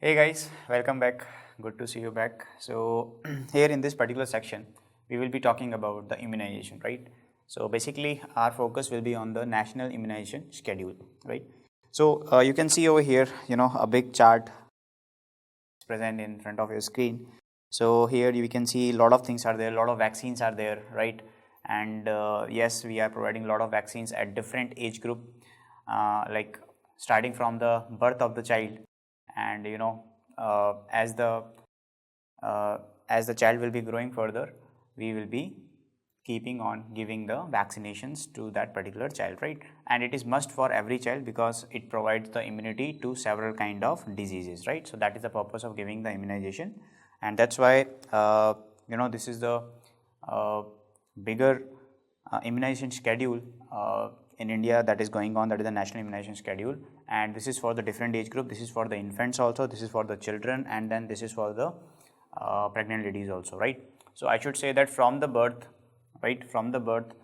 Hey guys, welcome back. Good to see you back. So here in this particular section, we will be talking about the immunization, right? So basically our focus will be on the national immunization schedule, right? So you can see over here, a big chart is present in front of your screen. So here you can see a lot of things are there, a lot of vaccines are there, right? And yes, we are providing a lot of vaccines at different age group, like starting from the birth of the child, and as the child will be growing further, we will be keeping on giving the vaccinations to that particular child, right? And it is must for every child because it provides the immunity to several kind of diseases, right? So that is the purpose of giving the immunization, and that's why this is the bigger immunization schedule in India that is going on, that is the national immunization schedule, and this is for the different age group. This is for the infants also, this is for the children, and then this is for the pregnant ladies also, right? So I should say that from the birth, right, towards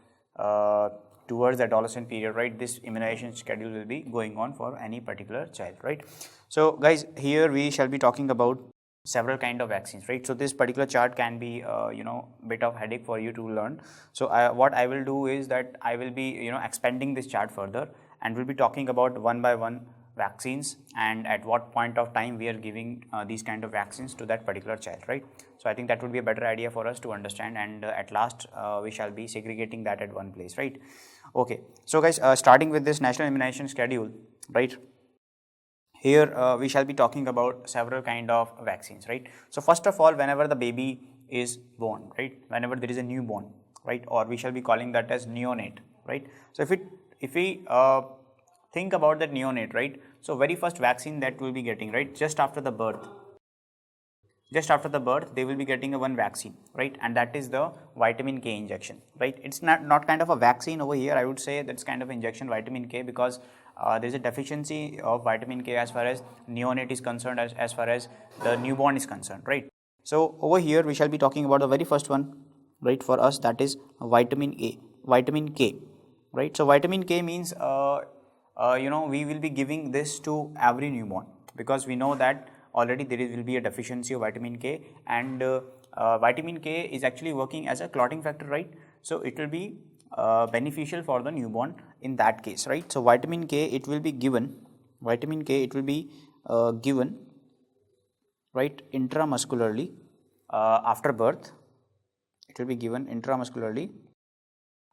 the adolescent period, right, this immunization schedule will be going on for any particular child, right? So guys, here we shall be talking about several kind of vaccines, right? So this particular chart can be bit of headache for you to learn. So what I will do is that I will be expanding this chart further, and we'll be talking about one by one vaccines and at what point of time we are giving these kind of vaccines to that particular child, right? So I think that would be a better idea for us to understand, and at last we shall be segregating that at one place, right? Okay, so guys, starting with this national immunization schedule, right? Here we shall be talking about several kind of vaccines, right? So first of all, whenever the baby is born, right, whenever there is a newborn, right, or we shall be calling that as neonate, right? So if we think about that neonate, right, so very first vaccine that we'll be getting, right, just after the birth, they will be getting a one vaccine, right, and that is the vitamin K injection, right? It's not kind of a vaccine over here, I would say that's kind of injection, vitamin K, because there is a deficiency of vitamin K as far as neonate is concerned, as far as the newborn is concerned, right? So over here we shall be talking about the very first one, right, for us, that is vitamin K, right? So vitamin K means we will be giving this to every newborn, because we know that already there will be a deficiency of vitamin K, and vitamin K is actually working as a clotting factor, right? So it will be beneficial for the newborn in that case, right? So vitamin K, it will be given, right, intramuscularly after birth. It will be given intramuscularly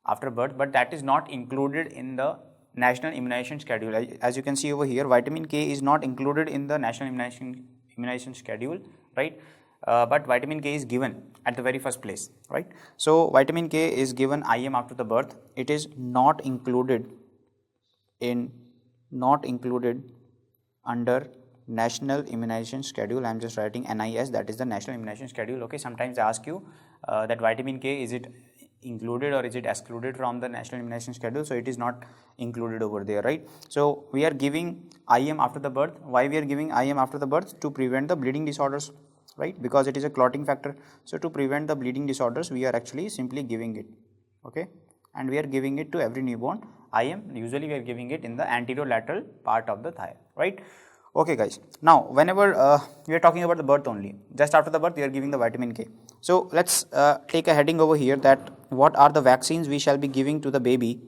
after birth, but that is not included in the national immunization schedule. As you can see over here, vitamin K is not included in the national immunization schedule, right? But vitamin K is given at the very first place, right? So vitamin K is given IM after the birth. It is not included under national immunization schedule. I am just writing NIS, that is the national immunization schedule. Okay, sometimes they ask you that vitamin K, is it included or is it excluded from the national immunization schedule? So it is not included over there, right? So we are giving IM after the birth. Why we are giving IM after the birth? To prevent the bleeding disorders, right? Because it is a clotting factor. So to prevent the bleeding disorders, we are actually simply giving it, okay? And we are giving it to every newborn. IM, usually we are giving it in the anterolateral part of the thigh, right? Okay guys, now whenever we are talking about the birth only, just after the birth we are giving the vitamin K. So let's take a heading over here, that what are the vaccines we shall be giving to the baby,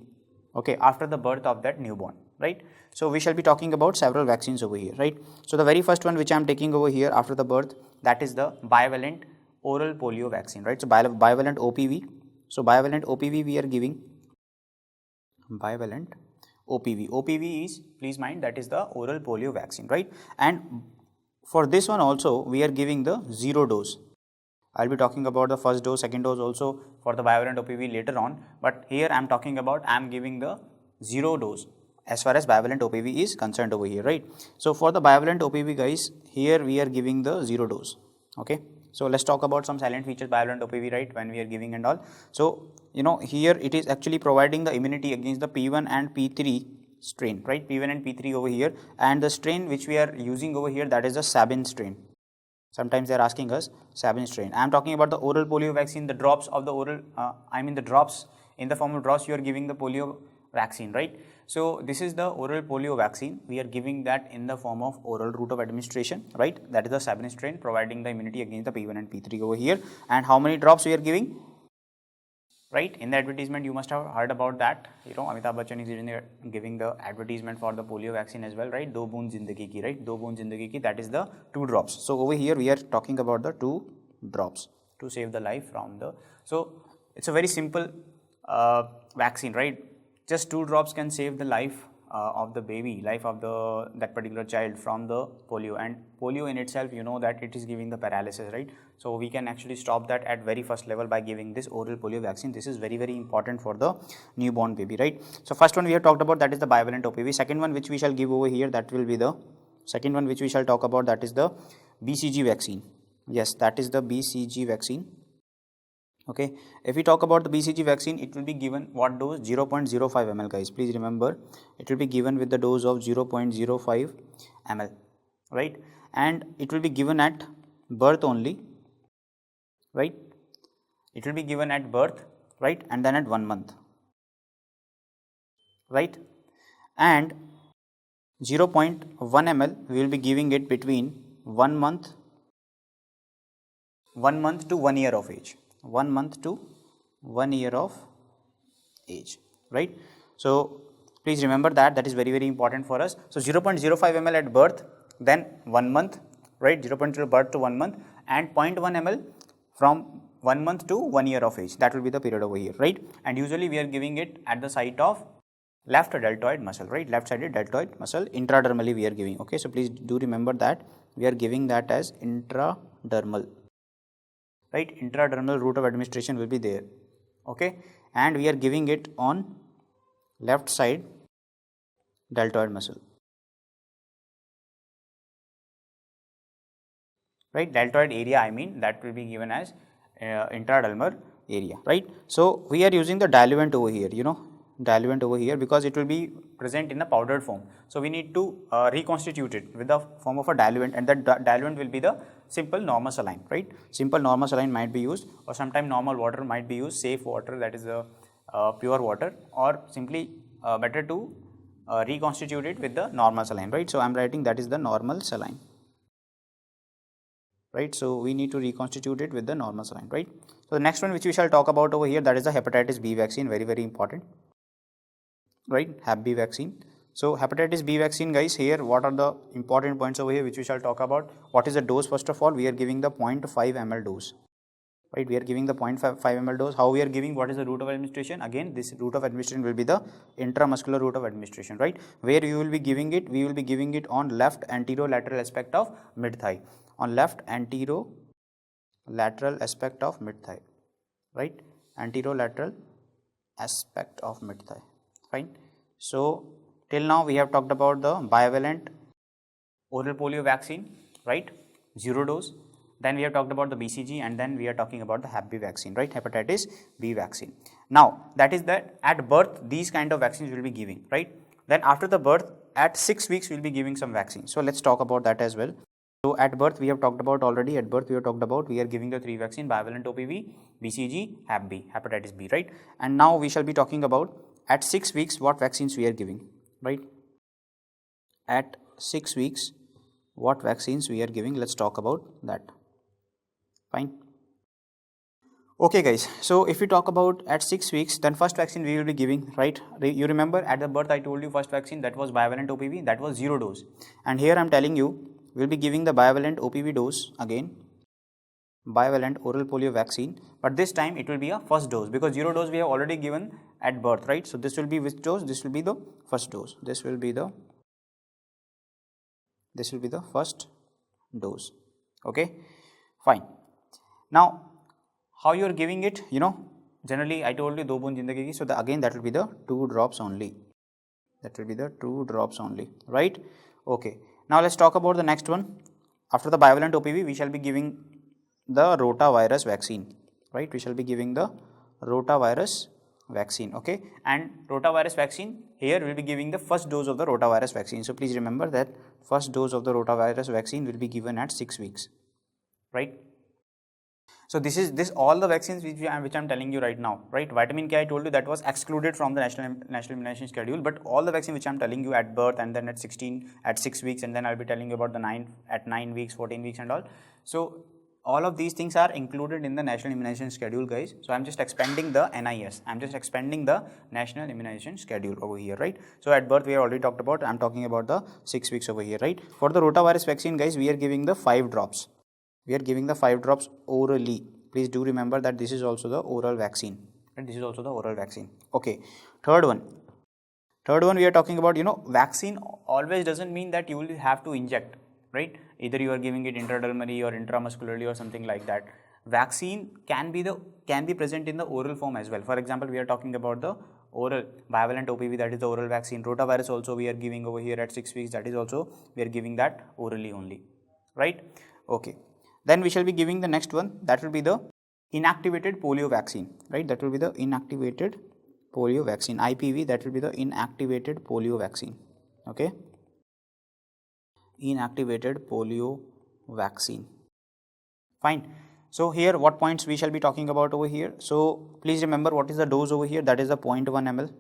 okay, after the birth of that newborn, right? So we shall be talking about several vaccines over here, right? So the very first one which I am taking over here after the birth, that is the bivalent oral polio vaccine, right? So bivalent OPV. So bivalent OPV we are giving bivalent OPV. OPV is, please mind, that is the oral polio vaccine, right? And for this one also we are giving the 0 dose. I'll be talking about the first dose, second dose also for the bivalent OPV later on, but here I'm talking about, I'm giving the 0 dose as far as bivalent OPV is concerned over here, right? So for the bivalent OPV guys, here we are giving the 0 dose, okay? So let's talk about some silent features bivalent OPV, right, when we are giving and all. So here it is actually providing the immunity against the P1 and P3 strain, right? P1 and P3 over here, and the strain which we are using over here, that is the Sabin strain. Sometimes they are asking us Sabin strain. I am talking about the oral polio vaccine, the drops of the oral, the drops, in the form of drops you are giving the polio vaccine, right? So this is the oral polio vaccine. We are giving that in the form of oral route of administration, right? That is the 7 strain, providing the immunity against the P1 and P3 over here. And how many drops we are giving? Right, in the advertisement you must have heard about that. You know, Amitabh Bachchan is giving the advertisement for the polio vaccine as well, right? Do boon zindagi ki, right? Do boon zindagi ki, that is the 2 drops. So over here we are talking about the 2 drops to save the life from the. So it's a very simple vaccine, right? Just 2 drops can save the life of the baby, life of that particular child from the polio. And polio in itself, you know that it is giving the paralysis, right? So we can actually stop that at very first level by giving this oral polio vaccine. This is very, very important for the newborn baby, right? So first one we have talked about, that is the bivalent OPV. Second one which we shall give over here, that will be the second one which we shall talk about, that is the BCG vaccine. Yes, that is the BCG vaccine. Okay, if we talk about the BCG vaccine, it will be given what dose? 0.05 ml, guys. Please remember, it will be given with the dose of 0.05 ml, right? And it will be given at birth only, right? It will be given at birth, right? And then at 1 month, right? And 0.1 ml we will be giving it between 1 month to 1 year of age. 1 month to 1 year of age, right? So please remember that, that is very, very important for us. So 0.05 ml at birth, then 1 month, right? 0.0 birth to 1 month, and 0.1 ml from 1 month to 1 year of age. That will be the period over here, right? And usually we are giving it at the site of left deltoid muscle, right? Left sided deltoid muscle, intradermally we are giving. Okay, so please do remember that we are giving that as intradermal, right? Intradermal route of administration will be there. Okay, and we are giving it on left side deltoid muscle, right? Deltoid area, I mean, that will be given as intradermal area, right? So we are using the diluent over here, you know, diluent over here, because it will be present in a powdered form. So we need to reconstitute it with the form of a diluent, and that diluent will be the simple normal saline, right? Simple normal saline might be used, or sometime normal water might be used, safe water, that is the pure water, or simply better to reconstitute it with the normal saline, right? So I am writing that is the normal saline, right? So we need to reconstitute it with the normal saline, right? So the next one which we shall talk about over here, that is the hepatitis B vaccine, very, very important, right? HepB vaccine. So hepatitis B vaccine, guys, here what are the important points over here which we shall talk about? What is the dose? First of all, we are giving the 0.5 ml dose, right? We are giving the 0.5 ml dose. How we are giving? What is the route of administration? Again, this route of administration will be the intramuscular route of administration, right? Where you will be giving it? We will be giving it on left anterolateral aspect of mid thigh, on left anterolateral aspect of mid thigh, right? Anterolateral aspect of mid thigh, fine. So till now we have talked about the bivalent oral polio vaccine, right? 0 dose. Then we have talked about the BCG, and then we are talking about the HepB vaccine, right? Hepatitis B vaccine. Now that is that at birth these kind of vaccines will be giving, right? Then after the birth at 6 weeks we will be giving some vaccines. So let's talk about that as well. So at birth we have talked about already. At birth we have talked about we are giving the 3 vaccine: bivalent OPV, BCG, HepB, hepatitis B, right? And now we shall be talking about at 6 weeks what vaccines we are giving, right? At 6 weeks what vaccines we are giving, let's talk about that, fine. Okay guys, so if we talk about at 6 weeks, then first vaccine we will be giving, right? You remember at the birth I told you first vaccine, that was bivalent OPV, that was 0 dose, and here I am telling you we will be giving the bivalent OPV dose, again bivalent oral polio vaccine, but this time it will be a first dose, because 0 dose we have already given at birth, right? So this will be which dose? This will be the first dose. This will be the first dose. Okay, fine. Now how you are giving it, you know, generally I told you do boon zindagi ki, so again that will be the 2 drops only, that will be the 2 drops only, right? Okay, now let's talk about the next one. After the bivalent OPV we shall be giving the rotavirus vaccine, right? We shall be giving the rotavirus vaccine, okay? And rotavirus vaccine, here we will be giving the first dose of the rotavirus vaccine. So please remember that first dose of the rotavirus vaccine will be given at 6 weeks, right? So this all the vaccines which I'm telling you right now, right? Vitamin K I told you that was excluded from the national immunization schedule, but all the vaccines which I'm telling you at birth and then at 6 weeks, and then I'll be telling you about the 9 weeks, 14 weeks and all. So all of these things are included in the national immunization schedule, guys. So I'm just expanding the NIS. I'm just expanding the national immunization schedule over here, right? So at birth we have already talked about. I'm talking about the 6 weeks over here, right? For the rotavirus vaccine, guys, we are giving the 5 drops. We are giving the 5 drops orally. Please do remember that this is also the oral vaccine. And this is also the oral vaccine. Okay. Third one we are talking about, vaccine always doesn't mean that you will have to inject, right? Either you are giving it intradermally or intramuscularly or something like that. Vaccine can be present in the oral form as well. For example, we are talking about the oral bivalent OPV, that is the oral vaccine. Rotavirus also we are giving over here at 6 weeks, that is also we are giving that orally only, right? Okay. Then we shall be giving the next one, that will be the inactivated polio vaccine, right? That will be the inactivated polio vaccine, IPV, that will be the inactivated polio vaccine, okay? Inactivated polio vaccine. Fine. So here what points we shall be talking about over here. So please remember what is the dose over here, that is the 0.1 ml,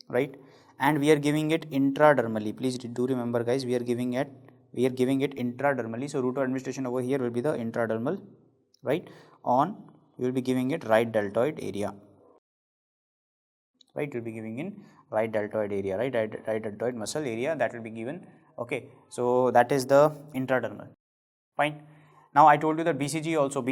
right? And we are giving it intradermally. Please do remember, guys, we are giving it intradermally. So route of administration over here will be the intradermal, right? We will be giving it right deltoid area, right? We will be giving in right deltoid area, right deltoid muscle area, that will be given. Okay, so that is the intradermal. Fine. Now I told you that BCG also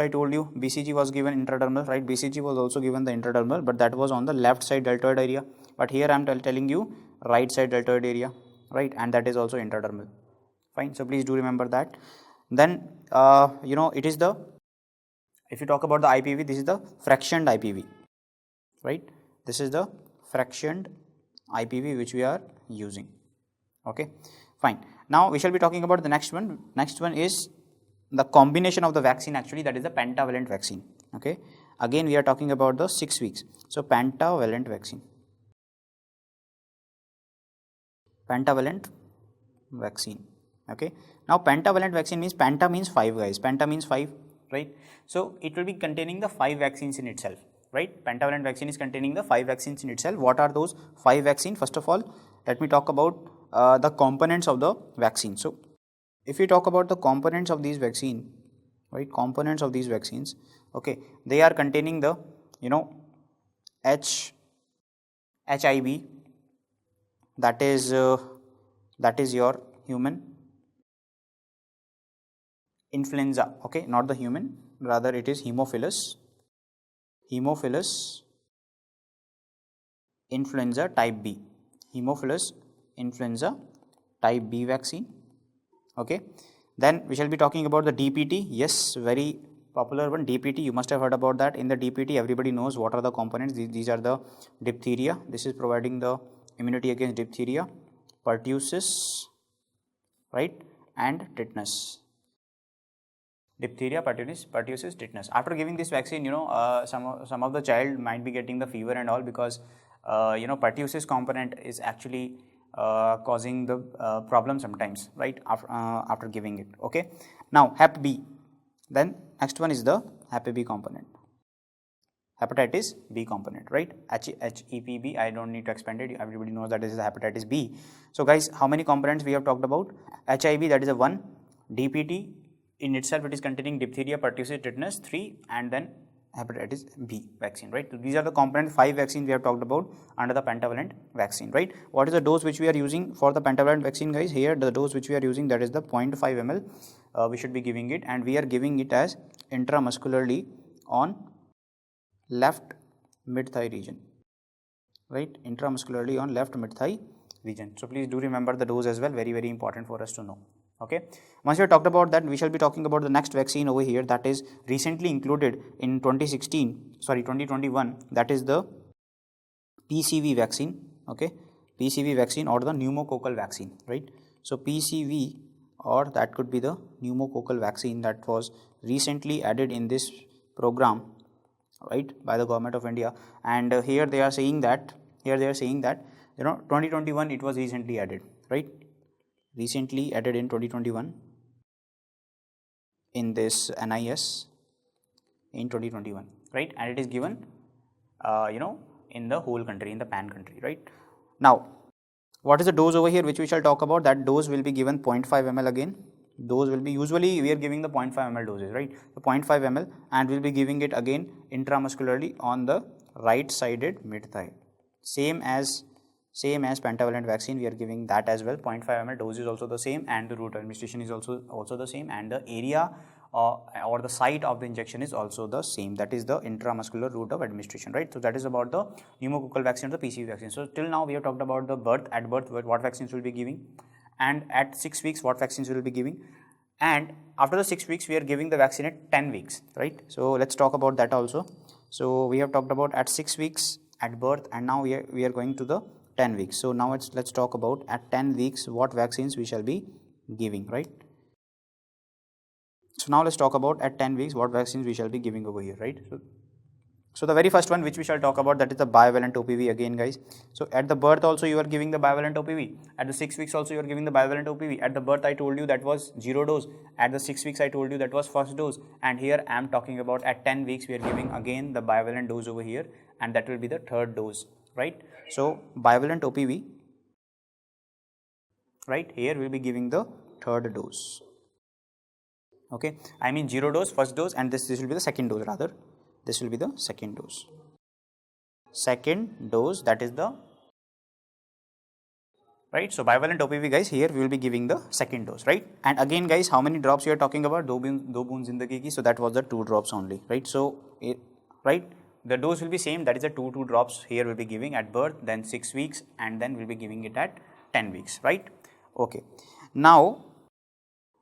I told you BCG was given intradermal, right? BCG was also given the intradermal, but that was on the left side deltoid area. But here I am telling you right side deltoid area, right? And that is also intradermal. Fine. So please do remember that. Then it is the, if you talk about the IPV, this is the fractioned IPV, right? This is the fractioned IPV which we are using. Okay, fine. Now we shall be talking about the next one. Next one is the combination of the vaccine, actually, that is the pentavalent vaccine. Okay, again we are talking about the 6 weeks. So pentavalent vaccine. Okay, now pentavalent vaccine means, penta means 5, guys. Penta means 5, right? So it will be containing the 5 vaccines in itself, right? Pentavalent vaccine is containing the 5 vaccines in itself. What are those 5 vaccines? First of all, let me talk about the components of the vaccine. So if we talk about the components of these vaccine, right? Components of these vaccines, okay, they are containing the HIB, that is your human influenza, okay, not the human, rather it is Haemophilus influenza type B, Haemophilus influenza type B vaccine. Okay, then we shall be talking about the DPT. Yes, very popular one, DPT. You must have heard about that. In the DPT, everybody knows what are the components. These are the diphtheria. This is providing the immunity against diphtheria, pertussis, right, and tetanus. Diphtheria, pertussis, tetanus. After giving this vaccine, some of the child might be getting the fever and all, because pertussis component is actually causing the problem sometimes, right, after giving it. Okay, now HepB. Then next one is the HepB component, hepatitis B component, right? HEPB, I don't need to expand it, everybody knows that this is hepatitis B. So guys, how many components we have talked about? HIV, that is a 1, DPT in itself it is containing diphtheria, pertussis, tetanus 3, and then hepatitis B vaccine, right? So these are the component 5 vaccines we have talked about under the pentavalent vaccine, right? What is the dose which we are using for the pentavalent vaccine, guys? Here the dose which we are using, that is the 0.5 ml. We should be giving it, and we are giving it as intramuscularly on left mid-thigh region, right? Intramuscularly on left mid-thigh region. So please do remember the dose as well, very very important for us to know. Okay, once we have talked about that, we shall be talking about the next vaccine over here, that is recently included in 2021, that is the PCV vaccine. Okay, PCV vaccine or the pneumococcal vaccine, right? So PCV, or that could be the pneumococcal vaccine, that was recently added in this program, right, by the government of India. And here they are saying that 2021 it was recently added, right? Recently added in 2021 in this NIS, in 2021, right? And it is given in the whole country, in the pan country, right? Now, what is the dose over here which we shall talk about? That dose will be given 0.5 ml again. Those will be, usually we are giving the 0.5 ml doses, right? The 0.5 ml, and we will be giving it again intramuscularly on the right sided mid thigh. Same as pentavalent vaccine, we are giving that as well. 0.5 ml dose is also the same, and the route of administration is also the same, and the area or the site of the injection is also the same. That is the intramuscular route of administration, right? So that is about the pneumococcal vaccine or the PCV vaccine. So till now we have talked about the birth, at birth what vaccines will be giving, and at 6 weeks what vaccines will be giving, and after the 6 weeks we are giving the vaccine at 10 weeks, right? So let's talk about that also. So we have talked about at 6 weeks, at birth, and now we are going to the 10 weeks. So now let's talk about at 10 weeks what vaccines we shall be giving, right? So now let's talk about at 10 weeks what vaccines we shall be giving over here, right? So the very first one which we shall talk about, that is the bivalent OPV again, guys. So at the birth also you are giving the bivalent OPV. At the 6 weeks also you are giving the bivalent OPV. At the birth I told you that was 0 dose. At the 6 weeks I told you that was first dose. And here I am talking about at 10 weeks we are giving again the bivalent dose over here, and that will be the third dose, right? So bivalent OPV, right, here we will be giving the third dose. Okay, I mean 0 dose, first dose, and this will be the second dose rather. This will be the second dose. Second dose, that is the, right? So bivalent OPV, guys, here we will be giving the second dose, right? And again, guys, how many drops you are talking about? Do boon zindagi ki. So that was the 2 drops only, right? So right, the dose will be same. That is the 2 drops here will be giving at birth, then 6 weeks, and then we'll be giving it at 10 weeks, right? Okay. Now,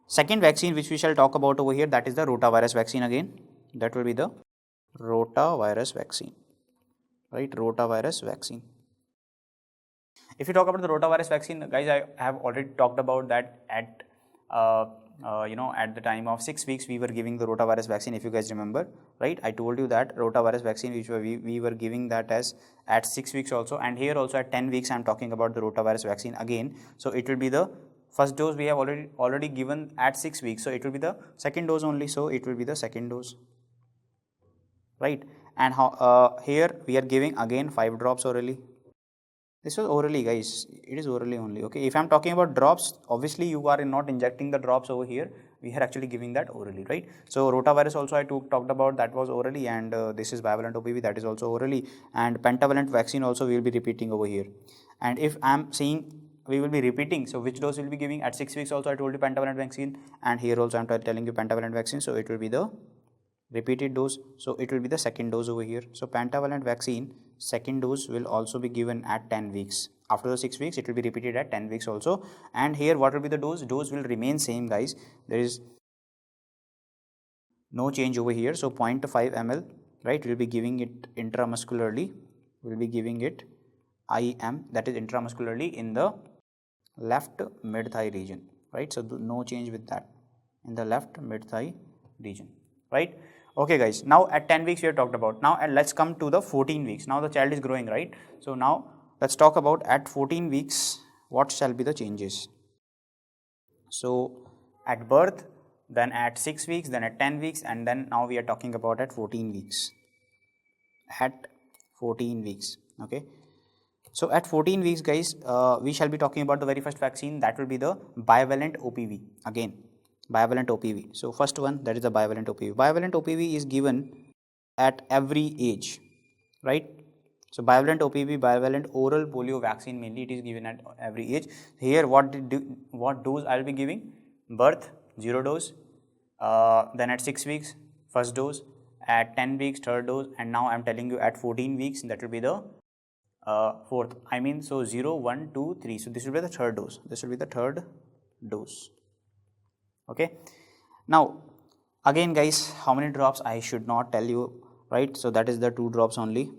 second vaccine which we shall talk about over here, that is the rotavirus vaccine again. That will be the rotavirus vaccine, right? Rotavirus vaccine. If you talk about the rotavirus vaccine, guys, I have already talked about that at at the time of 6 weeks we were giving the rotavirus vaccine, if you guys remember, right? I told you that rotavirus vaccine which we were giving that as at 6 weeks also, and here also at 10 weeks I am talking about the rotavirus vaccine again. So it will be the first dose we have already given at 6 weeks, so it will be the second dose only, so it will be the second dose, right? And here we are giving again 5 drops orally. This was orally, guys, it is orally only, okay? If I am talking about drops, obviously you are not injecting the drops over here, we are actually giving that orally, right? So rotavirus also I talked about, that was orally, and this is bivalent OPV, that is also orally, and pentavalent vaccine also we will be repeating over here. And if I am saying we will be repeating, so which dose we will be giving? At 6 weeks also I told you pentavalent vaccine, and here also I am telling you pentavalent vaccine, so it will be the repeated dose, so it will be the second dose over here. So pentavalent vaccine second dose will also be given at 10 weeks. After the 6 weeks it will be repeated at 10 weeks also, and here what will be the dose? Dose will remain same, guys, there is no change over here. So 0.5 ml, right, we will be giving it intramuscularly, we will be giving it IM, that is intramuscularly in the left mid thigh region, right? So no change with that, in the left mid thigh region, right? Okay, guys, now at 10 weeks we have talked about. Now let's come to the 14 weeks. Now the child is growing, right? So now let's talk about at 14 weeks what shall be the changes. So at birth, then at 6 weeks, then at 10 weeks, and then now we are talking about at 14 weeks. At 14 weeks, okay? So at 14 weeks, guys, we shall be talking about the very first vaccine, that will be the bivalent OPV again. Bivalent OPV. So first one, that is the bivalent OPV. Bivalent OPV is given at every age, right? So bivalent OPV, bivalent oral polio vaccine, mainly it is given at every age. Here what dose I will be giving? Birth 0 dose, then at 6 weeks first dose, at 10 weeks third dose, and now I am telling you at 14 weeks that will be the fourth. I mean, so 0, 1, 2, 3. So this will be the third dose. This will be the third dose. Okay. Now again, guys, how many drops I should not tell you, right? So that is the 2 drops only,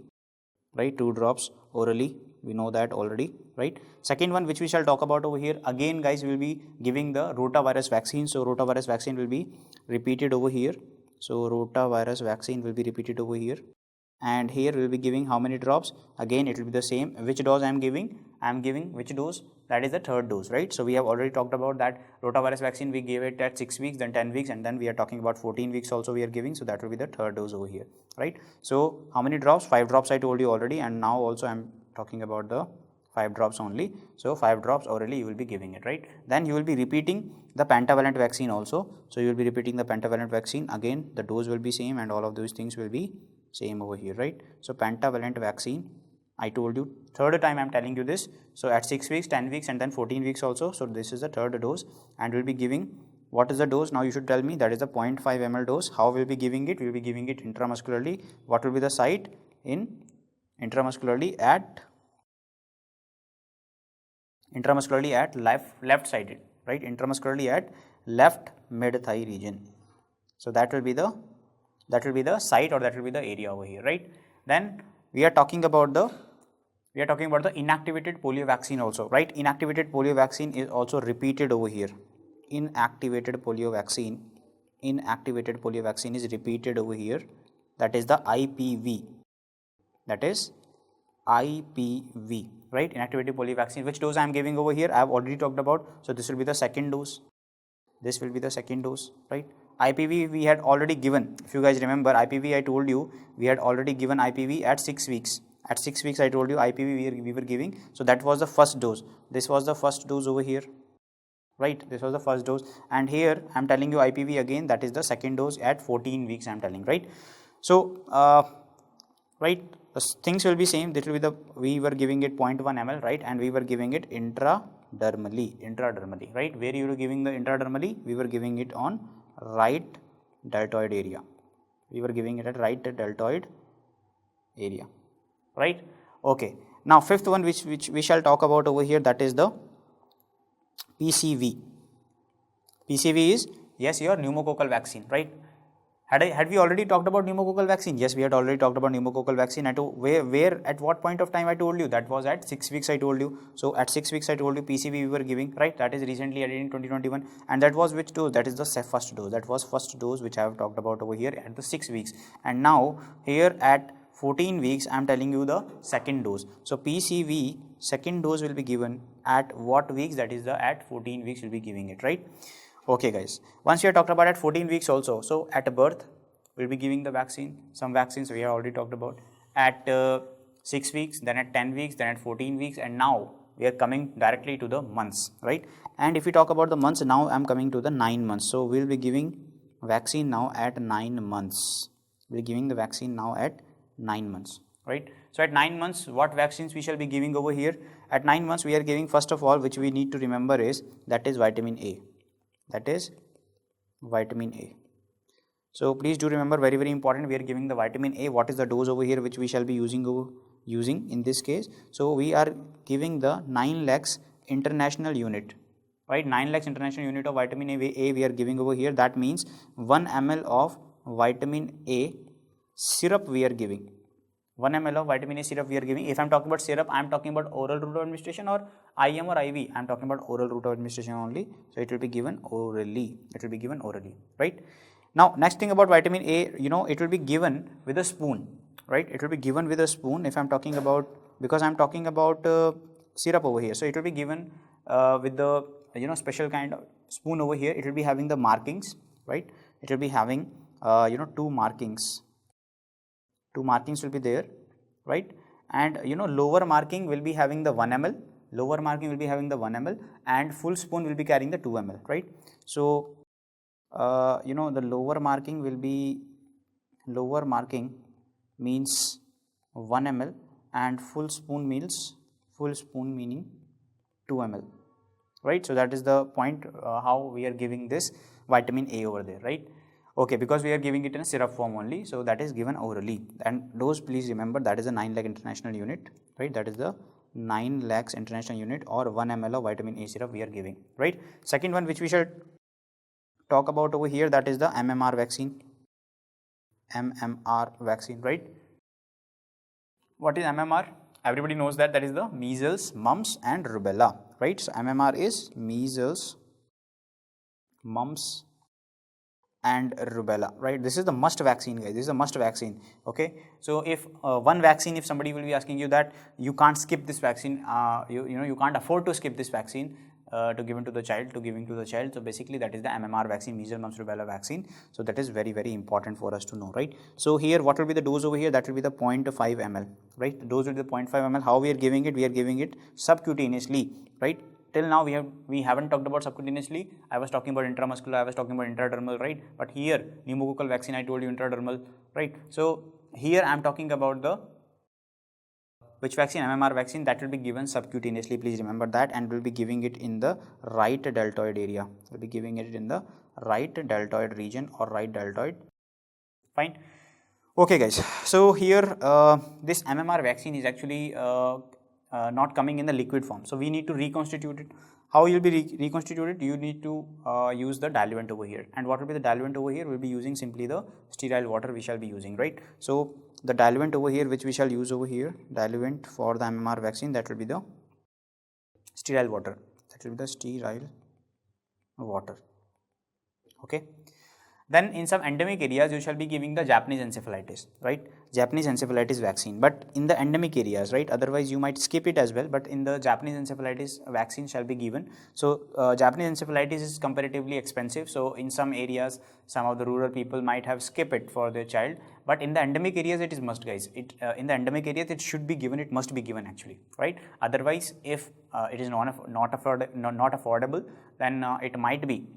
right? 2 drops orally, we know that already, right? Second one which we shall talk about over here, again, guys, we will be giving the rotavirus vaccine. So rotavirus vaccine will be repeated over here. So rotavirus vaccine will be repeated over here. and here we will be giving how many drops? Again it will be the same. Which dose I am giving? I am giving which dose? That is the third dose, right? So we have already talked about that rotavirus vaccine, we gave it at 6 weeks, then 10 weeks, and then we are talking about 14 weeks also we are giving, so that will be the third dose over here, right? So how many drops? 5 drops I told you already, and now also I am talking about the 5 drops only. So 5 drops orally you will be giving it, right? Then you will be repeating the pentavalent vaccine also. So you will be repeating the pentavalent vaccine. Again the dose will be same and all of those things will be same over here, right? So pentavalent vaccine, I told you, third time I am telling you this. So at 6 weeks, 10 weeks, and then 14 weeks also. So this is the third dose, and we'll be giving, what is the dose? Now you should tell me. That is the 0.5 ml dose. How we'll be giving it? We'll be giving it intramuscularly. What will be the site? In intramuscularly at left sided, right? Intramuscularly at left mid thigh region. So that will be the site, or that will be the area over here, right? Then we are talking about the inactivated polio vaccine also, right? Inactivated polio vaccine is also repeated over here. Inactivated polio vaccine is repeated over here. That is the IPV. That is IPV, right? Inactivated polio vaccine. Which dose I am giving over here? I have already talked about. So this will be the second dose. This will be the second dose, right? IPV we had already given. If you guys remember, IPV I told you we had already given IPV at 6 weeks. At 6 weeks I told you IPV we were giving. So that was the first dose. This was the first dose over here, right? This was the first dose, and here I am telling you IPV again. That is the second dose at 14 weeks I am telling, right? So right, the things will be same. That will be we were giving it 0.1 ml, right? And we were giving it intradermally, right? Where you were giving the intradermally? We were giving it on right deltoid area. We were giving it at right deltoid area, right? Okay. Now fifth one which we shall talk about over here, that is the PCV. PCV is, yes, your pneumococcal vaccine, right? Had we already talked about pneumococcal vaccine? Yes, we had already talked about pneumococcal vaccine. At where at what point of time I told you? That was at 6 weeks I told you. So at 6 weeks I told you PCV we were giving, right? That is recently added in 2021, and that was which dose? That is the first dose. That was first dose which I have talked about over here at the 6 weeks, and now here at 14 weeks I am telling you the second dose. So PCV second dose will be given at what weeks? That is the at 14 weeks will be giving it, right? Okay guys, once we have talked about at 14 weeks also, so at birth we will be giving the vaccine. Some vaccines we have already talked about at 6 weeks, then at 10 weeks, then at 14 weeks, and now we are coming directly to the months, right? And if we talk about the months, now I am coming to the 9 months. So we will be giving vaccine now at 9 months. We are giving the vaccine now at 9 months, right? So at 9 months, what vaccines we shall be giving over here? At 9 months we are giving, first of all, which we need to remember is, that is vitamin A. That is vitamin A. So please do remember, very very important, we are giving the vitamin A. What is the dose over here which we shall be using in this case? So we are giving the 9 lakhs international unit, right? 9 lakhs international unit of vitamin A we are giving over here. That means 1 ml of vitamin A syrup we are giving. 1 ml of vitamin A syrup we are giving. If I am talking about syrup, I am talking about oral route of administration, or IM or IV, I am talking about oral route of administration only. So it will be given orally. It will be given orally, right? Now next thing about vitamin A, it will be given with a spoon, right? It will be given with a spoon. If I am talking about, because I am talking about syrup over here, so it will be given with the special kind of spoon over here. It will be having the markings, right? It will be having two markings. Two markings will be there, right? And lower marking will be having the 1 ml. Lower marking will be having the 1 ml, and full spoon will be carrying the 2 ml, right? So the lower marking means 1 ml, and full spoon meaning 2 ml, right? So that is the point how we are giving this vitamin A over there, right? Okay, because we are giving it in a syrup form only, so that is given orally. And dose, please remember, that is a 9 lakh international unit, right? That is the 9 lakhs international unit, or 1 ml of vitamin A syrup we are giving, right? Second one which we shall talk about over here, that is the MMR vaccine. MMR vaccine, right? What is MMR? Everybody knows that is the measles, mumps and rubella, right? So MMR is measles, mumps and rubella, right? This is the must vaccine, guys. This is a must vaccine. Okay, so if one vaccine, if somebody will be asking you that you can't skip this vaccine, you can't afford to skip this vaccine to give to the child, so basically that is the MMR vaccine, measles, mumps, rubella vaccine. So that is very, very important for us to know, right? So here, what will be the dose over here? That will be the 0.5 ml, right? The dose will be the 0.5 ml. How we are giving it? We are giving it subcutaneously, right? Till now we haven't talked about subcutaneously. I was talking about intramuscular, I was talking about intradermal, right? But here pneumococcal vaccine, I told you intradermal, right? So here I am talking about the which vaccine? MMR vaccine, that will be given subcutaneously, please remember that, and will be giving it in the right deltoid area. Will be giving it in the right deltoid region or right deltoid. Fine. Okay, guys. So here this MMR vaccine is actually not coming in the liquid form. So we need to reconstitute it. How you will be reconstituted? You need to use the diluent over here. And what will be the diluent over here? We will be using simply the sterile water we shall be using, right? So the diluent over here which we shall use over here, diluent for the MMR vaccine, that will be the sterile water. That will be the sterile water. Okay. Then in some endemic areas, you shall be giving the Japanese encephalitis, right? Japanese encephalitis vaccine. But in the endemic areas, right? Otherwise, you might skip it as well. But in the Japanese encephalitis vaccine shall be given. So Japanese encephalitis is comparatively expensive. So in some areas, some of the rural people might have skipped it for their child. But in the endemic areas, it is must, guys. In the endemic areas, it should be given. It must be given actually, right? Otherwise, if it is not affordable, then it might be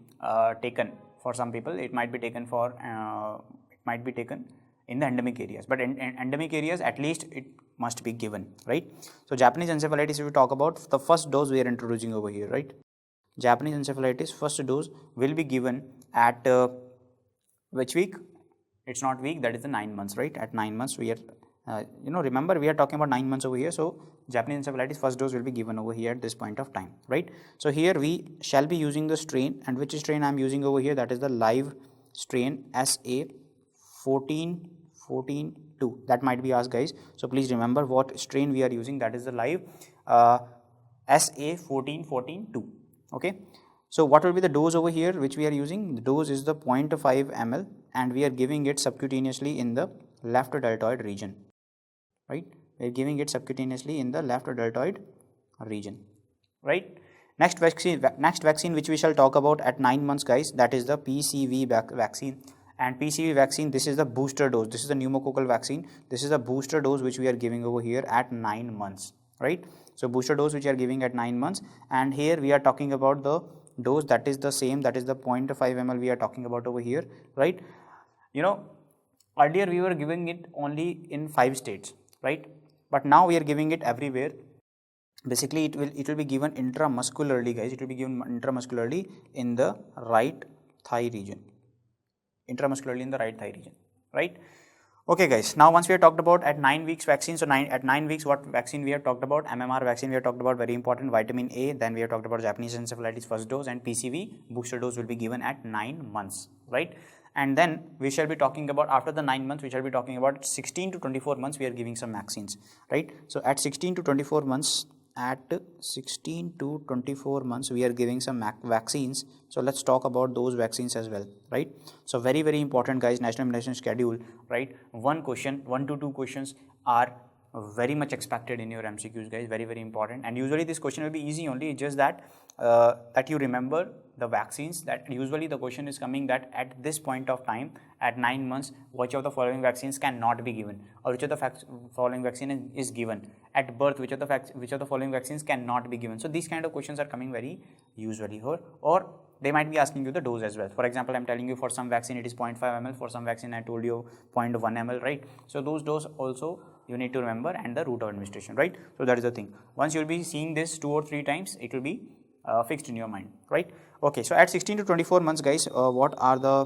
taken. For some people, it might be taken in the endemic areas, but in endemic areas, at least it must be given, right? So Japanese encephalitis, if we talk about the first dose we are introducing over here, right? Japanese encephalitis first dose will be given at which week? It's not week, that is the 9 months, right? At 9 months we are remember we are talking about 9 months over here. So Japanese encephalitis first dose will be given over here at this point of time, right? So here we shall be using the strain, and which strain I am using over here, that is the live strain SA14142. That might be asked, guys. So please remember what strain we are using, that is the live SA14142. Okay. So what will be the dose over here which we are using? The dose is the 0.5 ml, and we are giving it subcutaneously in the left deltoid region, right? We are giving it subcutaneously in the left deltoid region, right? Next vaccine which we shall talk about at 9 months, guys, that is the PCV vaccine. And PCV vaccine, this is the booster dose. This is the pneumococcal vaccine. This is the booster dose which we are giving over here at 9 months, right? So booster dose which we are giving at 9 months, and here we are talking about the dose that is the same, that is the 0.5 ml we are talking about over here, right? Earlier we were giving it only in 5 states, right? But now we are giving it everywhere. Basically it will be given intramuscularly, guys. It will be given intramuscularly in the right thigh region. Intramuscularly in the right thigh region, right? Okay, guys. Now once we have talked about at 9 weeks vaccine, so at 9 weeks what vaccine we have talked about? MMR vaccine we have talked about, very important, vitamin A. Then we have talked about Japanese encephalitis first dose, and PCV booster dose will be given at 9 months, right? And then we shall be talking about, after the 9 months, we shall be talking about 16 to 24 months we are giving some vaccines, right? So at 16 to 24 months, we are giving some vaccines. So let's talk about those vaccines as well, right? So very, very important, guys, national immunization schedule, right? 1 to 2 questions are very much expected in your MCQs, guys. Very, very important. And usually this question will be easy only, just that you remember the vaccines, that usually the question is coming that at this point of time, at 9 months, which of the following vaccines cannot be given, or which of the following vaccine is given at birth, which of the following vaccines cannot be given. So these kind of questions are coming very usually, or they might be asking you the dose as well. For example, I'm telling you for some vaccine it is 0.5 ml, for some vaccine I told you 0.1 ml, right? So those dose also you need to remember, and the route of administration, right? So that is the thing. Once you will be seeing this 2 or 3 times, it will be fixed in your mind, right? Okay, so at 16 to 24 months, guys, what are the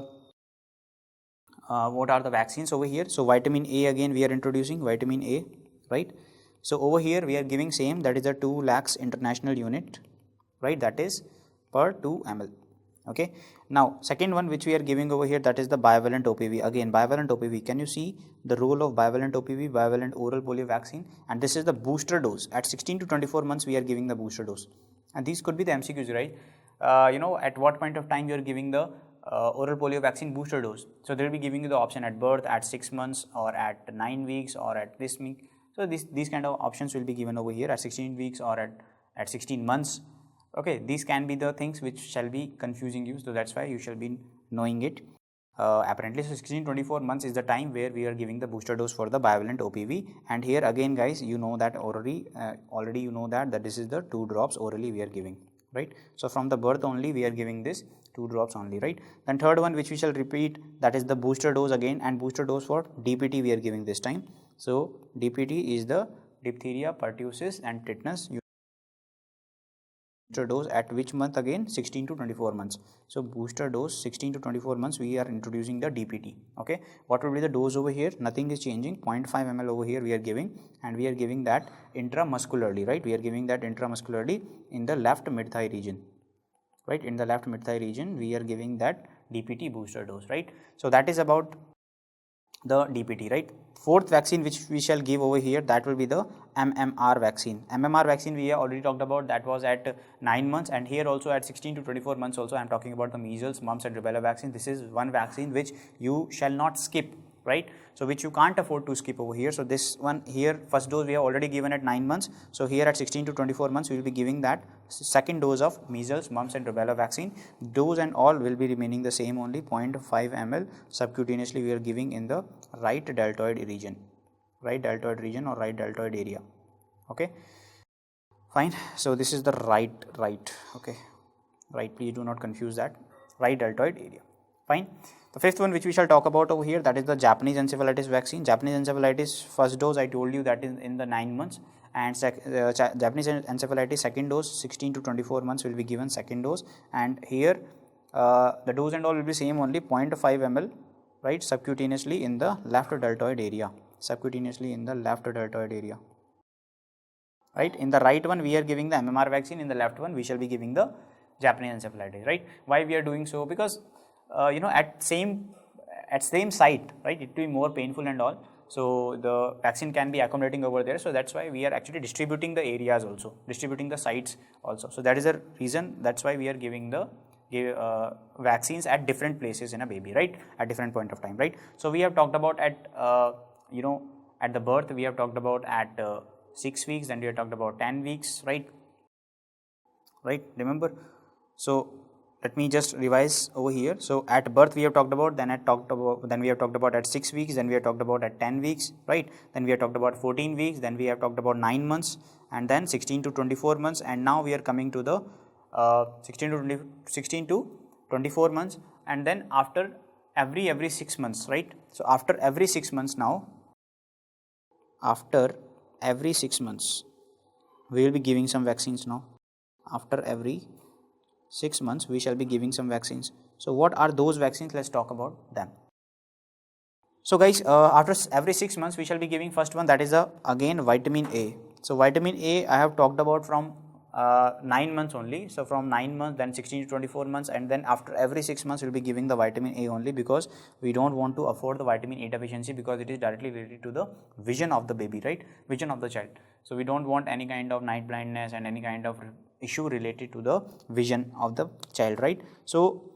vaccines over here? So vitamin A, again we are introducing vitamin A, right? So over here we are giving same, that is a 2 lakhs international unit, right? That is per 2 ml. Okay, now second one which we are giving over here, that is the bivalent OPV. Again, bivalent OPV, can you see the role of bivalent OPV, bivalent oral polio vaccine? And this is the booster dose. At 16 to 24 months we are giving the booster dose, and these could be the MCQs, right? At what point of time you are giving the oral polio vaccine booster dose. So they will be giving you the option at birth, at 6 months, or at 9 weeks, or at this week. So these kind of options will be given over here at 16 weeks or at 16 months. Okay, these can be the things which shall be confusing you, so that's why you shall be knowing it. Apparently, so 16-24 months is the time where we are giving the booster dose for the bivalent OPV. And here again, guys, you know that already you know that this is the 2 drops orally we are giving, right? So from the birth only we are giving this 2 drops only, right? Then third one which we shall repeat, that is the booster dose again, and booster dose for DPT we are giving this time. So DPT is the diphtheria, pertussis and tetanus. Booster dose at which month again? 16 to 24 months. So booster dose 16 to 24 months we are introducing the DPT. Okay, what will be the dose over here? Nothing is changing. 0.5 ml over here we are giving, and we are giving that intramuscularly, right? We are giving that intramuscularly in the left mid thigh region, right? In the left mid thigh region we are giving that DPT booster dose, right? So that is about the DPT, right? Fourth vaccine which we shall give over here, that will be the MMR vaccine. MMR vaccine we have already talked about, that was at 9 months, and here also at 16 to 24 months also I am talking about the measles, mumps and rubella vaccine. This is one vaccine which you shall not skip, right? So which you can't afford to skip over here. So this one here, first dose we have already given at 9 months. So here at 16 to 24 months we will be giving that second dose of measles, mumps and rubella vaccine. Dose and all will be remaining the same only. 0.5 ml subcutaneously we are giving in the right deltoid region, or right deltoid area. Okay, fine. So this is the right, okay, right, please do not confuse that, right deltoid area. Fine. The fifth one which we shall talk about over here, that is the Japanese encephalitis vaccine. Japanese encephalitis first dose I told you that is in the 9 months, and Japanese encephalitis second dose 16 to 24 months will be given second dose, and here the dose and all will be same only. 0.5 ml, right, subcutaneously in the left deltoid area, right? In the right one we are giving the MMR vaccine, in the left one we shall be giving the Japanese encephalitis, right? Why we are doing so? Because at same site, right, it will be more painful and all, so the vaccine can be accommodating over there. So that's why we are actually distributing the areas also, distributing the sites also. So that is the reason, that's why we are giving the vaccines at different places in a baby, right, at different point of time, right? So we have talked about at at the birth, we have talked about at 6 weeks, then we have talked about 10 weeks, right, remember? So let me just revise over here. So at birth we have talked about, then we have talked about at 6 weeks, then we have talked about at 10 weeks, right? Then we have talked about 14 weeks, then we have talked about 9 months, and then 16 to 24 months, and now we are coming to the 16 to 24 months, and then after every 6 months, right? So after every 6 months now, after every 6 months we will be giving some vaccines now. After every 6 months we shall be giving some vaccines. So what are those vaccines? Let's talk about them. So guys, after every 6 months we shall be giving first one, that is again vitamin A. So vitamin A I have talked about from 9 months only. So from 9 months, then 16 to 24 months, and then after every 6 months we will be giving the vitamin A only, because we don't want to afford the vitamin A deficiency, because it is directly related to the vision of the baby, right, vision of the child. So we don't want any kind of night blindness and any kind of issue related to the vision of the child, right? So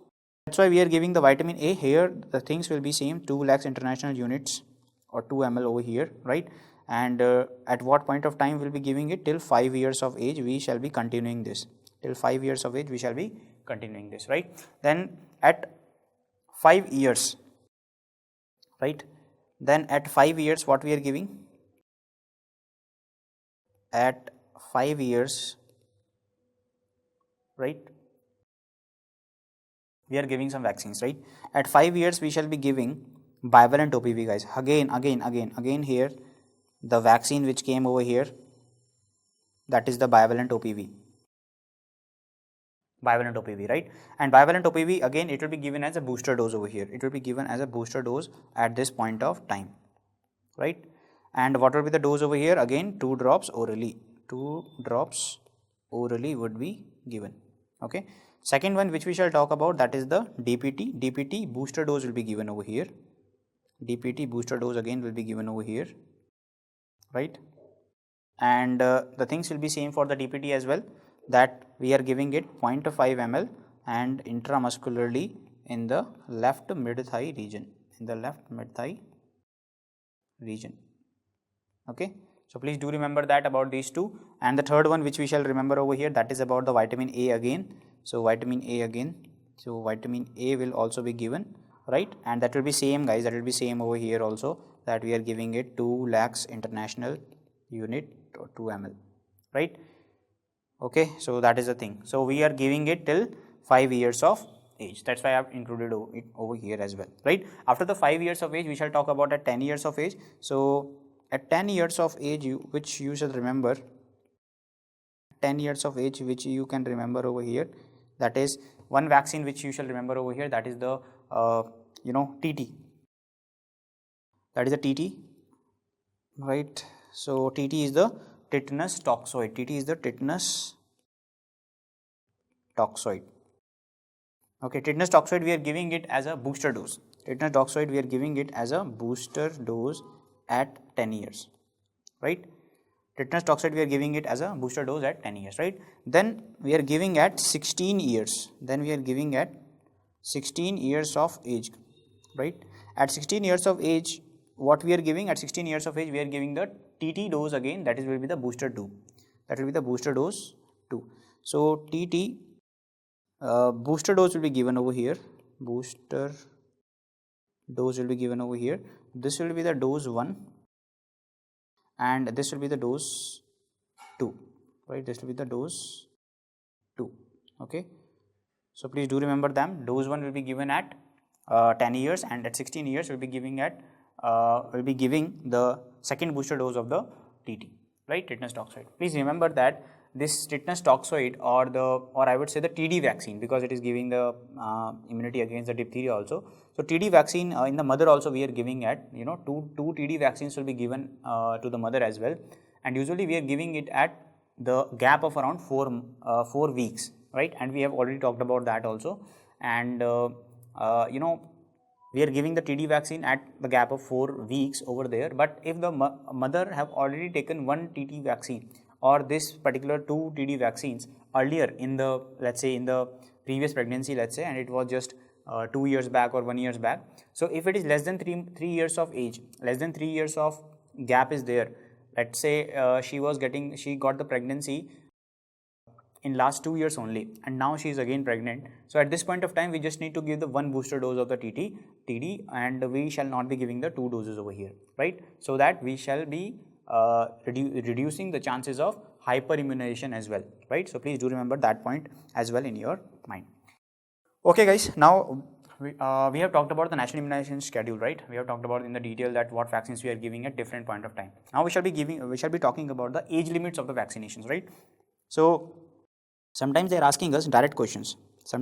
that's why we are giving the vitamin A. Here the things will be same, 2 lakhs international units or 2 ml over here, right? And at what point of time we will be giving it? Till 5 years of age we shall be continuing this, till 5 years of age we shall be continuing this, right? Then at 5 years, right, then at 5 years what we are giving? At 5 years, right, we are giving some vaccines, right? At 5 years we shall be giving bivalent OPV, guys. Again here the vaccine which came over here, that is the bivalent OPV, right? And bivalent OPV again it will be given as a booster dose over here. It will be given as a booster dose at this point of time, right? And what will be the dose over here? Again 2 drops orally. 2 drops orally would be given. Okay. Second one which we shall talk about, that is the DPT. DPT booster dose will be given over here. DPT booster dose again will be given over here, right? And the things will be same for the DPT as well, that we are giving it 0.5 ml and intramuscularly in the left mid-thigh region, in the left mid-thigh region. Okay, so please do remember that about these two. And the third one which we shall remember over here, that is about the vitamin A again. So vitamin A again, so vitamin A will also be given, right? And that will be same, guys, that will be same over here also, that we are giving it 2 lakhs international unit or 2 ml, right? Okay, so that is the thing. So we are giving it till 5 years of age. That's why I have included it over here as well, right? After the 5 years of age, we shall talk about at 10 years of age. So at 10 years of age, which you should remember, 10 years of age which you can remember over here, that is one vaccine which you shall remember over here, that is the TT, that is the TT, right? So TT is the tetanus toxoid, TT is the tetanus toxoid. Okay, tetanus toxoid we are giving it as a booster dose, tetanus toxoid we are giving it as a booster dose at 10 years, right? Tetanus toxoid we are giving it as a booster dose at 10 years, right? Then we are giving at 16 years, then we are giving at 16 years of age, right? At 16 years of age, what we are giving at 16 years of age, we are giving the TT dose again, that is will be the booster 2, that will be the booster dose 2. So TT booster dose will be given over here, booster dose will be given over here, this will be the dose 1 and this will be the dose 2, right? This will be the dose 2. Okay, so please do remember them. Dose 1 will be given at 10 years and at 16 years will be giving at will be giving the second booster dose of the TT, right? Tetanus toxoid. Please remember that this tetanus toxoid or I would say the TD vaccine, because it is giving the immunity against the diphtheria also. So TD vaccine in the mother also we are giving at two TD vaccines will be given to the mother as well, and usually we are giving it at the gap of around 4 weeks, right? And we have already talked about that also, and we are giving the TD vaccine at the gap of 4 weeks over there. But if the mother have already taken one TT vaccine or this particular 2 TD vaccines earlier in the, let's say in the previous pregnancy, let's say, and it was just 2 years back or 1 year back. So if it is less than 3 years of age, less than 3 years of gap is there, let's say she got the pregnancy in last 2 years only, and now she is again pregnant. So at this point of time, we just need to give the 1 booster dose of the TD, and we shall not be giving the 2 doses over here, right? So that we shall be reducing the chances of hyperimmunization as well, right? So please do remember that point as well in your mind. Okay, guys. Now we have talked about the national immunization schedule, right? We have talked about in the detail that what vaccines we are giving at different point of time. Now we shall be talking about the age limits of the vaccinations, right? So sometimes they are asking us direct questions. So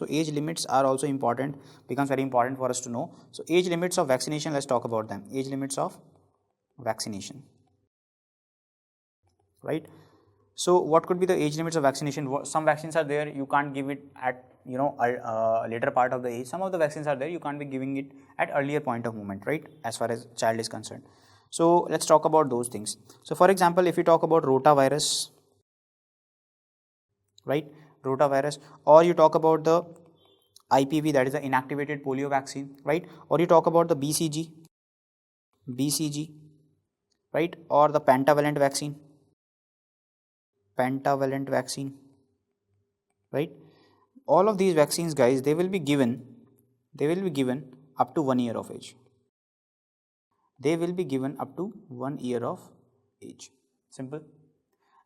age limits are also important, becomes very important for us to know. So age limits of vaccination, let's talk about them. Age limits of vaccination, right? So what could be the age limits of vaccination? Some vaccines are there, you can't give it at later part of the age. Some of the vaccines are there, you can't be giving it at earlier point of movement, right, as far as child is concerned. So let's talk about those things. So for example, if you talk about rotavirus, right, rotavirus, or you talk about the IPV, that is the inactivated polio vaccine, right, or you talk about the BCG, right, or the pentavalent vaccine, right? All of these vaccines, guys, they will be given up to 1 year of age. Simple.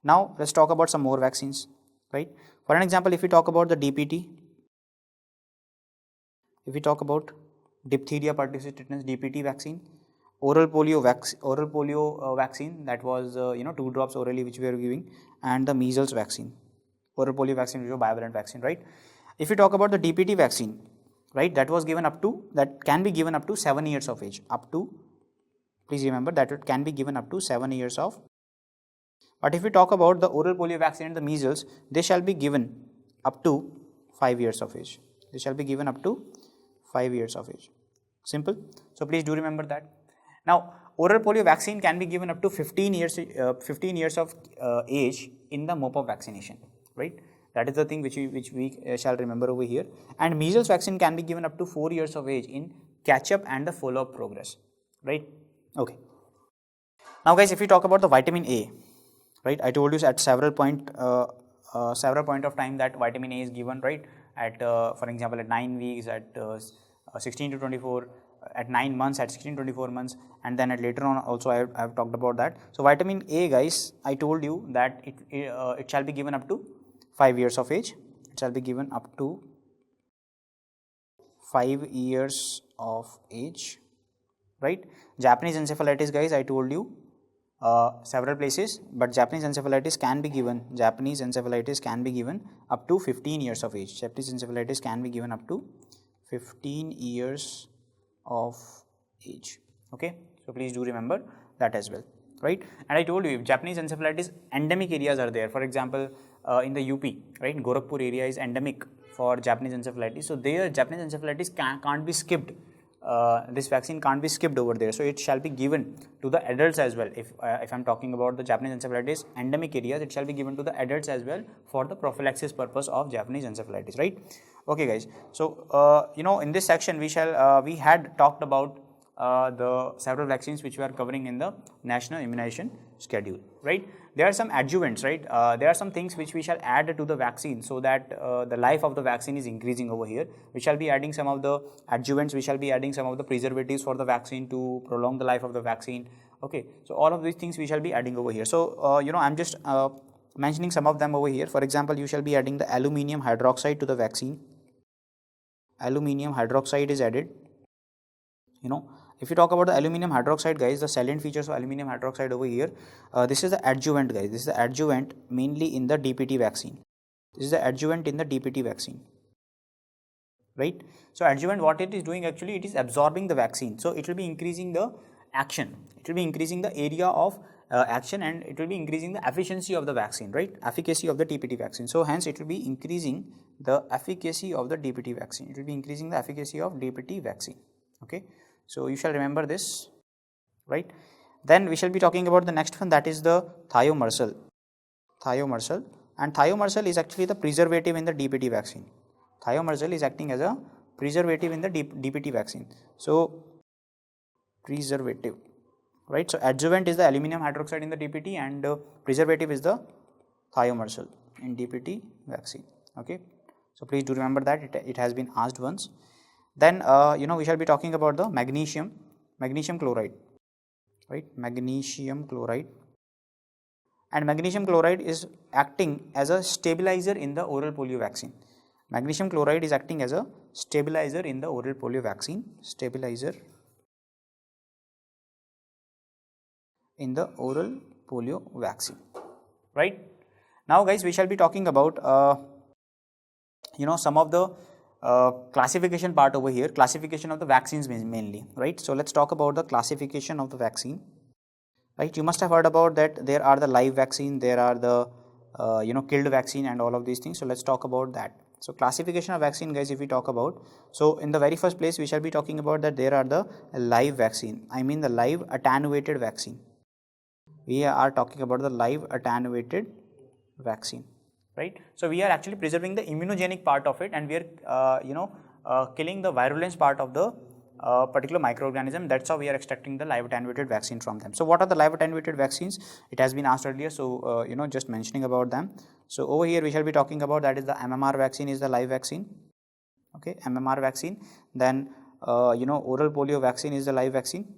Now let's talk about some more vaccines, right? For an example, if we talk about the DPT, if we talk about diphtheria, pertussis, tetanus, DPT vaccine, oral polio vaccine, that was 2 drops orally which we are giving, and the measles vaccine, oral polio vaccine, which is a bivalent vaccine, right? If you talk about the DPT vaccine, right, that can be given up to 7 years of age. Please remember that it can be given up to 7 years of. But if we talk about the oral polio vaccine and the measles, they shall be given up to 5 years of age. Simple. So please do remember that. Now, oral polio vaccine can be given up to 15 years of age in the mop-up vaccination, right? That is the thing which we shall remember over here. And measles vaccine can be given up to 4 years of age in catch-up and the follow-up progress, right? Okay. Now guys, if we talk about the vitamin A, right, I told you at several point of time that vitamin A is given, right, at for example at 9 weeks, at 16 to 24, at 9 months, at 16 to 24 months, and then at later on also I have talked about that. So vitamin A guys, I told you that it shall be given up to 5 years of age. It shall be given up to 5 years of age, right? Japanese encephalitis guys, I told you several places, but Japanese encephalitis can be given. Japanese encephalitis can be given up to 15 years of age. Japanese encephalitis can be given up to 15 years of age. Okay, so please do remember that as well, right? And I told you if Japanese encephalitis endemic areas are there, for example, in the UP, right, Gorakhpur area is endemic for Japanese encephalitis. So there Japanese encephalitis can't be skipped. This vaccine can't be skipped over there, so it shall be given to the adults as well. If I'm talking about the Japanese encephalitis endemic areas, it shall be given to the adults as well for the prophylaxis purpose of Japanese encephalitis, right? Okay guys, so in this section we had talked about the several vaccines which we are covering in the national immunization schedule, right? There are some adjuvants, right? There are some things which we shall add to the vaccine so that the life of the vaccine is increasing over here. We shall be adding some of the adjuvants, we shall be adding some of the preservatives for the vaccine to prolong the life of the vaccine. Okay, so all of these things we shall be adding over here. So I'm just mentioning some of them over here. For example, you shall be adding the aluminium hydroxide to the vaccine. Aluminium hydroxide is added. If you talk about the aluminium hydroxide guys, the salient features of aluminium hydroxide over here, this is the adjuvant guys, this is the adjuvant mainly in the DPT vaccine. This is the adjuvant in the DPT vaccine, right? So adjuvant, what it is doing actually, it is absorbing the vaccine, so it will be increasing the action, it will be increasing the area of action, and it will be increasing the efficiency of the vaccine, right? Efficacy of the DPT vaccine. So hence it will be increasing the efficacy of the DPT vaccine. It will be increasing the efficacy of DPT vaccine. Okay, so you shall remember this, right? Then we shall be talking about the next one, that is the thiomersal. Thiomersal, and thiomersal is actually the preservative in the DPT vaccine. Thiomersal is acting as a preservative in the DPT vaccine. So preservative, right? So adjuvant is the aluminum hydroxide in the DPT, and preservative is the thiomersal in DPT vaccine. Okay, so please do remember that it has been asked once. Then we shall be talking about the magnesium chloride, right? Magnesium chloride, and magnesium chloride is acting as a stabilizer in the oral polio vaccine. Magnesium chloride is acting as a stabilizer in the oral polio vaccine. Stabilizer in the oral polio vaccine, right? Now guys, we shall be talking about some of the classification part over here, classification of the vaccines mainly, right? So let's talk about the classification of the vaccine, right? You must have heard about that there are the live vaccine, there are the killed vaccine, and all of these things. So let's talk about that. So classification of vaccine guys, if we talk about, so in the very first place we shall be talking about that there are the live vaccine, I mean the live attenuated vaccine. We are talking about the live attenuated vaccine, right? So we are actually preserving the immunogenic part of it, and we are killing the virulence part of the particular microorganism. That's how we are extracting the live attenuated vaccine from them. So what are the live attenuated vaccines? It has been asked earlier, so just mentioning about them. So over here we shall be talking about, that is the MMR vaccine is the live vaccine. Okay, MMR vaccine. Then oral polio vaccine is the live vaccine.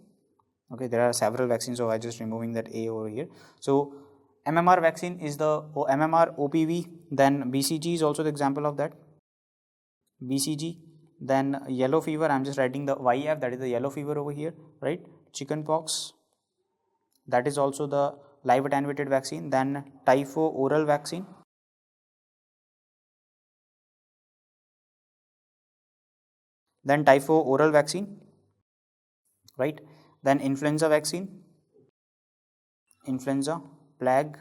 Okay, there are several vaccines, so I just removing that A over here. So MMR vaccine is the MMR OPV, then BCG is also the example of that, BCG. Then yellow fever, I am just writing the YF, that is the yellow fever over here, right? Chickenpox, that is also the live attenuated vaccine. Then typho oral vaccine, then typho oral vaccine, right? Then influenza vaccine, influenza, plague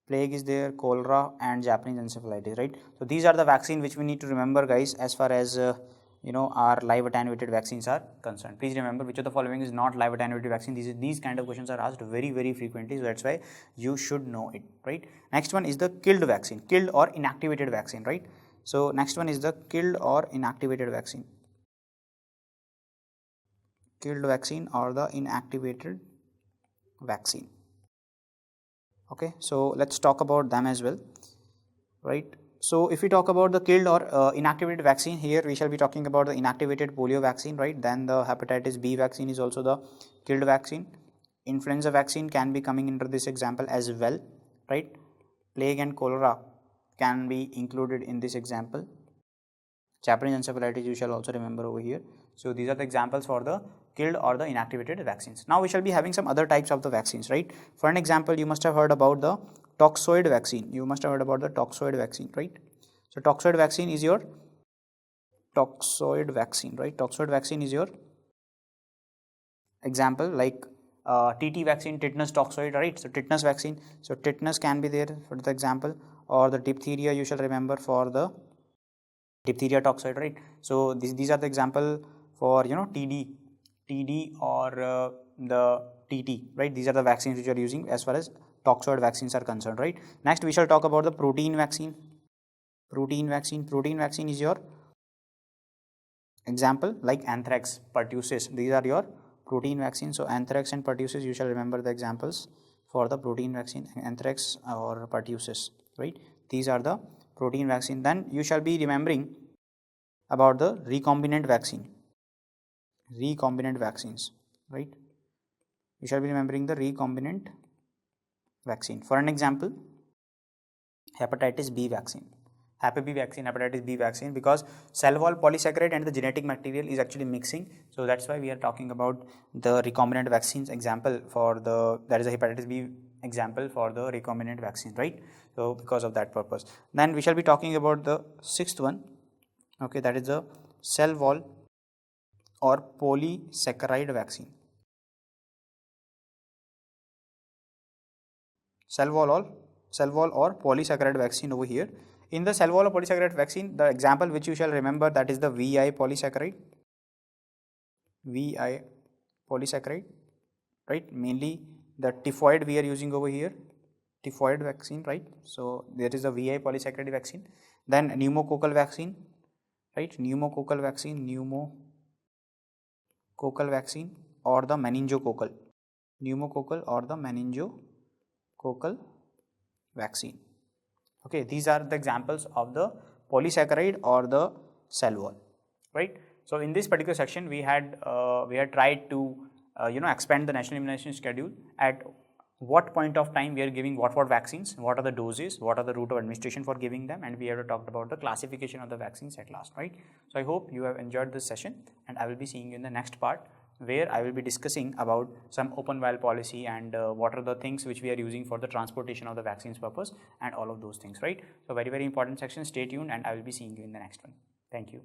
is there, cholera, and Japanese encephalitis, right? So these are the vaccine which we need to remember guys, as far as our live attenuated vaccines are concerned. Please remember which of the following is not live attenuated vaccine. These kind of questions are asked very frequently, so that's why you should know it, right? Next one is the killed vaccine, killed or inactivated vaccine, right? So next one is the killed or inactivated vaccine, killed vaccine or the inactivated vaccine. Okay, so let's talk about them as well, right? So if we talk about the killed or inactivated vaccine, here we shall be talking about the inactivated polio vaccine, right? Then the hepatitis B vaccine is also the killed vaccine. Influenza vaccine can be coming into this example as well, right? Plague and cholera can be included in this example. Japanese encephalitis you shall also remember over here. So these are the examples for the killed or the inactivated vaccines. Now we shall be having some other types of the vaccines, right? For an example, you must have heard about the toxoid vaccine. You must have heard about the toxoid vaccine, right? So toxoid vaccine is your toxoid vaccine, right? Toxoid vaccine is your example, like TT vaccine, tetanus toxoid, right? So tetanus vaccine, so tetanus can be there for the example, or the diphtheria you shall remember for the diphtheria toxoid, right? So these are the example for TD or the TT, right? These are the vaccines which are using as far as toxoid vaccines are concerned, right? Next we shall talk about the protein vaccine. Protein vaccine is your example, like anthrax, pertussis. These are your protein vaccines. So anthrax and pertussis, you shall remember the examples for the protein vaccine, anthrax or pertussis, right? These are the protein vaccine. Then you shall be remembering about the recombinant vaccine, recombinant vaccines, right? You shall be remembering the recombinant vaccine. For an example, hepatitis B vaccine, HepB vaccine, hepatitis B vaccine, because cell wall polysaccharide and the genetic material is actually mixing, so that's why we are talking about the recombinant vaccines example for the, that is a hepatitis B example for the recombinant vaccine, right? So because of that purpose. Then we shall be talking about the sixth one, okay, that is the cell wall or polysaccharide vaccine. Cell wall or polysaccharide vaccine over here. In the cell wall or polysaccharide vaccine, the example which you shall remember, that is the VI polysaccharide, VI polysaccharide, right? Mainly the typhoid we are using over here, typhoid vaccine, right? So there is the VI polysaccharide vaccine. Then pneumococcal vaccine, right? Pneumococcal vaccine or the meningococcal, pneumococcal or the meningococcal vaccine. Okay, these are the examples of the polysaccharide or the cell wall, right? So in this particular section, we had tried to expand the national immunization schedule, at what point of time we are giving what vaccines, what are the doses, what are the route of administration for giving them, and we have talked about the classification of the vaccines at last, right? So I hope you have enjoyed this session, and I will be seeing you in the next part, where I will be discussing about some open vial policy and what are the things which we are using for the transportation of the vaccines purpose and all of those things, right? So very important section. Stay tuned, and I will be seeing you in the next one. Thank you.